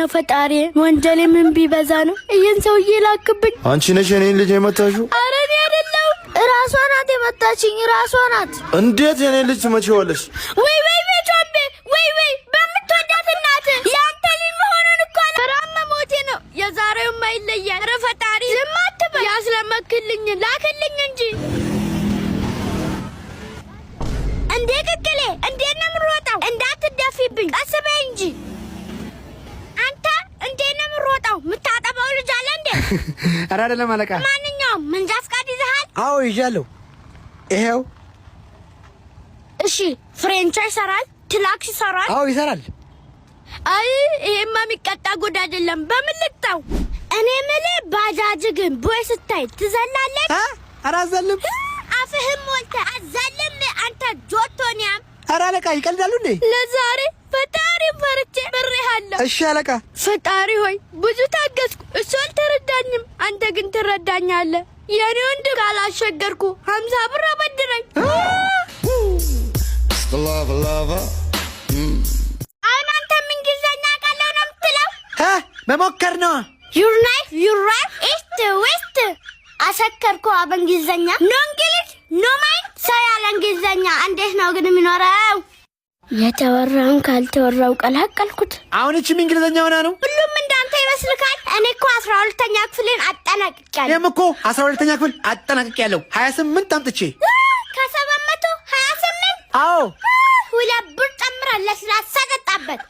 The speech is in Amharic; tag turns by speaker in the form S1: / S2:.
S1: ነው ፈጣሪ ወንጀሌ ምን ቢበዛ ነው ይሄን ሰውዬ ላክብኝ
S2: አንቺ ነሽ እኔን ልጅ የመታሽው
S1: ኧረ እኔ አይደለሁም ራሷ ናት የመታችኝ ራሷ ናት
S2: እንዴት የኔን ልጅ ትመጪዋለሽ
S1: ወይ ጮቤ ወይ በምትወዳት እናት ያንተ ልጅ መሆኑን እኮ ራማ ሞቴ ነው የዛሬው ማይለያል ኧረ ፈጣሪ ዝም አትበል ያስለመክልኝ ላክልኝ እንጂ እንዴ ቅቅሌ እንዴት ነው የምሮጠው እንዳትደፊብኝ ቀስ በይ እንጂ አንተ እንዴት ነው የምሮጠው የምታጠባው ልጅ አለ እንዴ
S3: ኧረ አይደለም አለቃ
S1: ማንኛውም መንጃ ፈቃድ ይዘሃል
S3: አዎ ይዣለሁ ይሄው
S1: እሺ ፍሬንቻ ይሰራል ትላክስ ይሰራል
S3: አዎ ይሰራል
S1: አይ ይሄማ የሚቀጣ ጉድ አይደለም በምን ልቅጣው እኔ የምልህ ባጃጅ ግን ቦይ ስታይ ትዘላለች
S3: ኧረ አዘልም
S1: አፍህም ሞልተ አዘልም አንተ ጆቶኒያም
S3: ኧረ አለቃ ይቀልዳሉ እንዴ
S1: ለዛሬ ፈጣሪ ፈርቼ ምሬሃለሁ
S3: እሺ አለቃ
S1: ፈጣሪ ሆይ ብዙ ታገስኩ እሱ አልተረዳኝም አንተ ግን ትረዳኛለህ የኔ ወንድ ካላሸገርኩ 50 ብር አበድረኝ አሁን አንተ ምን ጊዜኛ ቃለው ነው የምትለው
S3: መሞከር ነው
S1: ዩር ናይፍ ዩር ራይት ኢስት ዌስት አሰከርኩ በእንግሊዘኛ ኖ እንግሊዝ ኖ ማይንድ ሰው ያለ እንግሊዘኛ እንዴት ነው ግን የሚኖረው የተወራውን ካልተወራው ቀላቀልኩት
S3: አሁን እቺ እንግሊዘኛ ሆና ነው
S1: ሁሉም እንዳንተ ይመስልካል እኔ እኮ 12ኛ ክፍልን አጠናቅቄያለሁ
S3: እኔም እኮ 12ኛ ክፍል አጠናቅቄያለሁ 28 አምጥቼ
S1: ከ728
S3: አዎ
S1: ሁለት ብር ጨምረህ ለስላሳ ጠጣበት